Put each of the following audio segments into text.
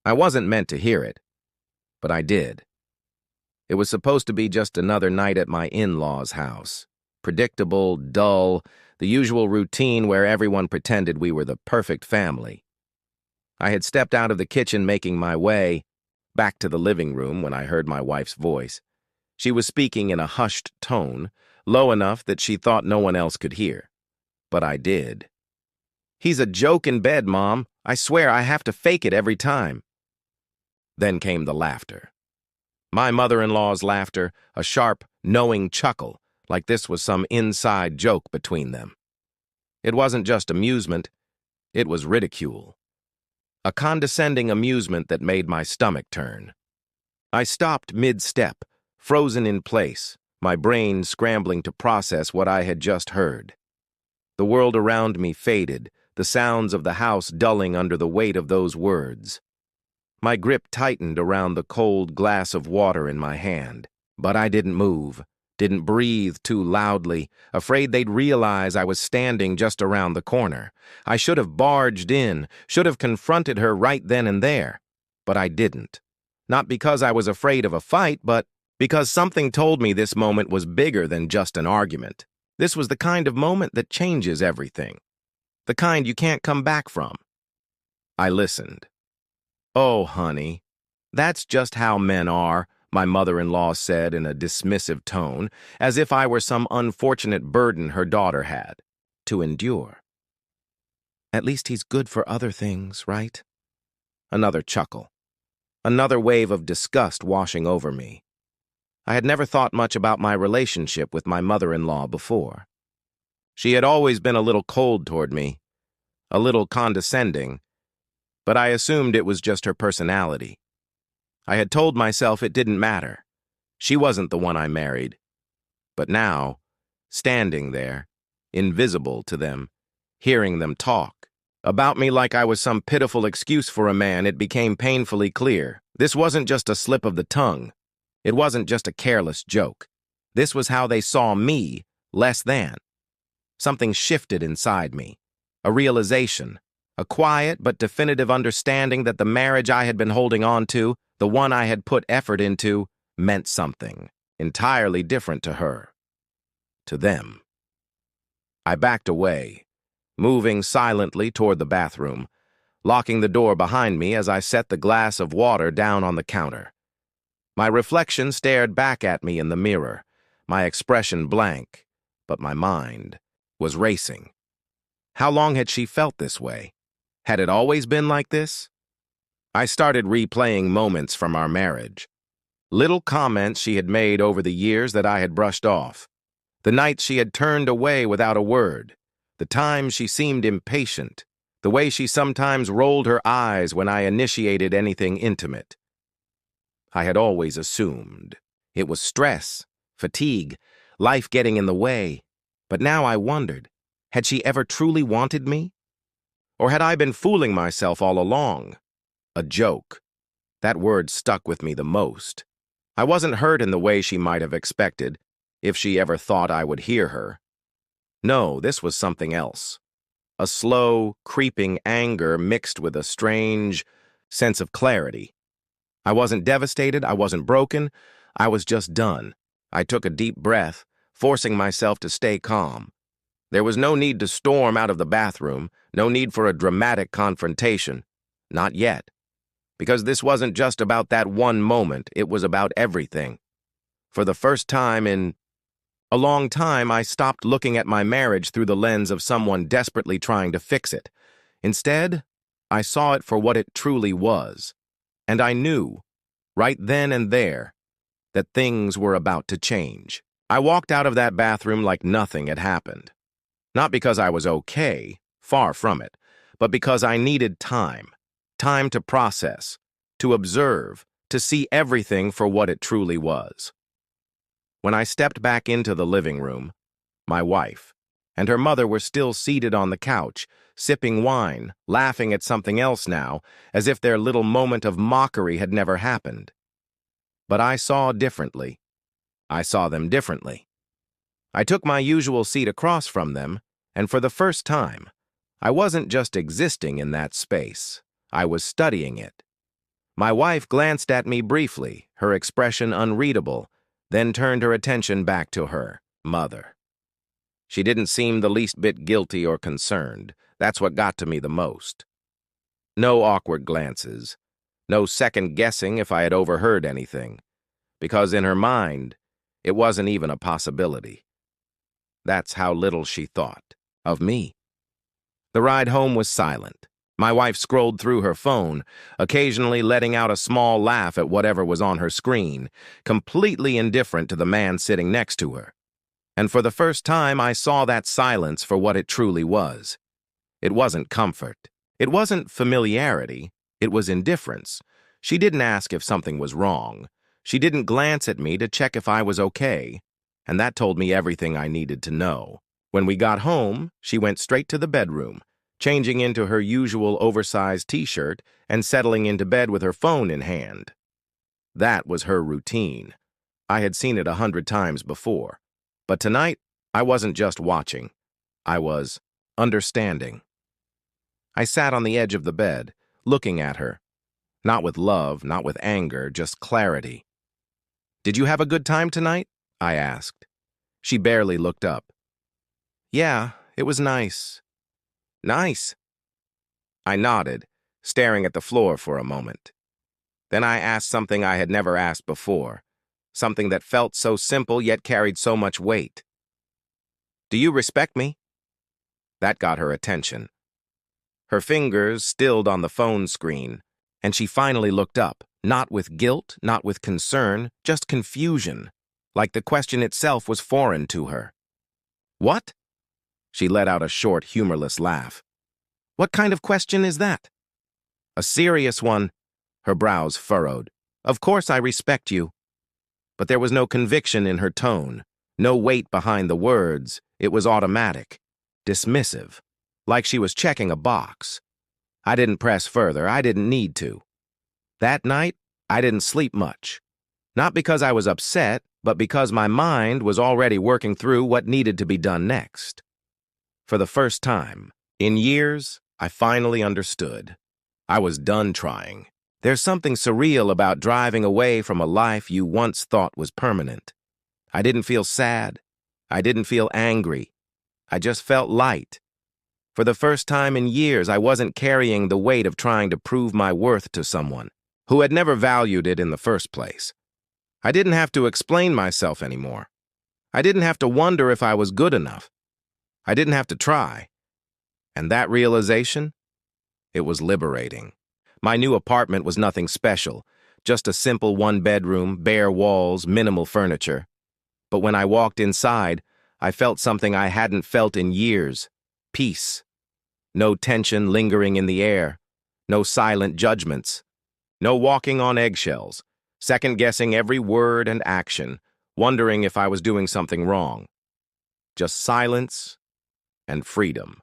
I wasn't meant to hear it, but I did. It was supposed to be just another night at my in-laws' house. Predictable, dull, the usual routine where everyone pretended we were the perfect family. I had stepped out of the kitchen making my way back to the living room when I heard my wife's voice. She was speaking in a hushed tone, low enough that she thought no one else could hear. But I did. "He's a joke in bed, Mom. I swear I have to fake it every time." Then came the laughter. My mother-in-law's laughter, a sharp, knowing chuckle, like this was some inside joke between them. It wasn't just amusement, it was ridicule. A condescending amusement that made my stomach turn. I stopped mid-step, frozen in place, my brain scrambling to process what I had just heard. The world around me faded, the sounds of the house dulling under the weight of those words. My grip tightened around the cold glass of water in my hand, but I didn't move, didn't breathe too loudly, afraid they'd realize I was standing just around the corner. I should have barged in, should have confronted her right then and there, but I didn't. Not because I was afraid of a fight, but because something told me this moment was bigger than just an argument. This was the kind of moment that changes everything, the kind you can't come back from. I listened. "Oh, honey, that's just how men are," my mother-in-law said in a dismissive tone, as if I were some unfortunate burden her daughter had to endure. "At least he's good for other things, right?" Another chuckle. Another wave of disgust washing over me. I had never thought much about my relationship with my mother-in-law before. She had always been a little cold toward me, a little condescending, but I assumed it was just her personality. I had told myself it didn't matter. She wasn't the one I married. But now, standing there, invisible to them, hearing them talk about me like I was some pitiful excuse for a man, it became painfully clear. This wasn't just a slip of the tongue. It wasn't just a careless joke. This was how they saw me, less than. Something shifted inside me, a realization, a quiet but definitive understanding that the marriage I had been holding on to, the one I had put effort into, meant something entirely different to her, to them. I backed away, moving silently toward the bathroom, locking the door behind me as I set the glass of water down on the counter. My reflection stared back at me in the mirror, my expression blank, but my mind was racing. How long had she felt this way? Had it always been like this? I started replaying moments from our marriage. Little comments she had made over the years that I had brushed off. The nights she had turned away without a word. The times she seemed impatient. The way she sometimes rolled her eyes when I initiated anything intimate. I had always assumed it was stress, fatigue, life getting in the way. But now I wondered, had she ever truly wanted me? Or had I been fooling myself all along? A joke. That word stuck with me the most. I wasn't hurt in the way she might have expected, if she ever thought I would hear her. No, this was something else. A slow, creeping anger mixed with a strange sense of clarity. I wasn't devastated, I wasn't broken, I was just done. I took a deep breath, forcing myself to stay calm. There was no need to storm out of the bathroom, no need for a dramatic confrontation. Not yet. Because this wasn't just about that one moment, it was about everything. For the first time in a long time, I stopped looking at my marriage through the lens of someone desperately trying to fix it. Instead, I saw it for what it truly was. And I knew, right then and there, that things were about to change. I walked out of that bathroom like nothing had happened. Not because I was okay, far from it, but because I needed time. Time to process, to observe, to see everything for what it truly was. When I stepped back into the living room, my wife and her mother were still seated on the couch, sipping wine, laughing at something else now, as if their little moment of mockery had never happened. But I saw differently. I saw them differently. I took my usual seat across from them, and for the first time, I wasn't just existing in that space. I was studying it. My wife glanced at me briefly, her expression unreadable, then turned her attention back to her mother. She didn't seem the least bit guilty or concerned. That's what got to me the most. No awkward glances, no second guessing if I had overheard anything, because in her mind, it wasn't even a possibility. That's how little she thought of me. The ride home was silent. My wife scrolled through her phone, occasionally letting out a small laugh at whatever was on her screen, completely indifferent to the man sitting next to her. And for the first time, I saw that silence for what it truly was. It wasn't comfort. It wasn't familiarity. It was indifference. She didn't ask if something was wrong. She didn't glance at me to check if I was okay. And that told me everything I needed to know. When we got home, she went straight to the bedroom, changing into her usual oversized t-shirt and settling into bed with her phone in hand. That was her routine. I had seen it 100 times before. But tonight, I wasn't just watching. I was understanding. I sat on the edge of the bed, looking at her. Not with love, not with anger, just clarity. "Did you have a good time tonight?" I asked. She barely looked up. "Yeah, it was nice." "Nice?" I nodded, staring at the floor for a moment. Then I asked something I had never asked before, something that felt so simple yet carried so much weight. "Do you respect me?" That got her attention. Her fingers stilled on the phone screen, and she finally looked up, not with guilt, not with concern, just confusion, like the question itself was foreign to her. "What?" She let out a short, humorless laugh. "What kind of question is that?" "A serious one." Her brows furrowed. "Of course I respect you." But there was no conviction in her tone, no weight behind the words. It was automatic, dismissive, like she was checking a box. I didn't press further. I didn't need to. That night, I didn't sleep much. Not because I was upset, but because my mind was already working through what needed to be done next. For the first time, in years, I finally understood. I was done trying. There's something surreal about driving away from a life you once thought was permanent. I didn't feel sad. I didn't feel angry. I just felt light. For the first time in years, I wasn't carrying the weight of trying to prove my worth to someone who had never valued it in the first place. I didn't have to explain myself anymore. I didn't have to wonder if I was good enough. I didn't have to try. And that realization, it was liberating. My new apartment was nothing special, just a simple one-bedroom, bare walls, minimal furniture. But when I walked inside, I felt something I hadn't felt in years. Peace. No tension lingering in the air. No silent judgments. No walking on eggshells, second-guessing every word and action, wondering if I was doing something wrong. Just silence and freedom.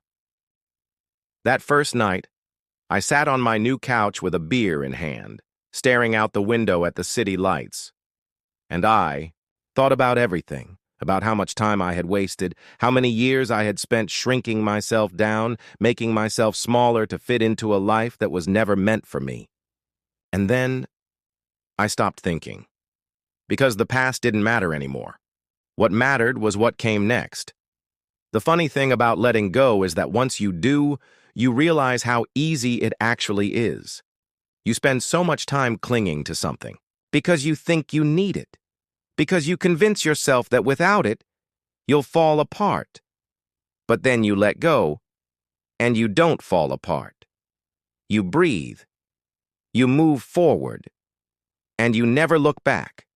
That first night, I sat on my new couch with a beer in hand, staring out the window at the city lights. And I thought about everything, about how much time I had wasted, how many years I had spent shrinking myself down, making myself smaller to fit into a life that was never meant for me. And then I stopped thinking, because the past didn't matter anymore. What mattered was what came next. The funny thing about letting go is that once you do, you realize how easy it actually is. You spend so much time clinging to something because you think you need it, because you convince yourself that without it, you'll fall apart. But then you let go, and you don't fall apart. You breathe, you move forward, and you never look back.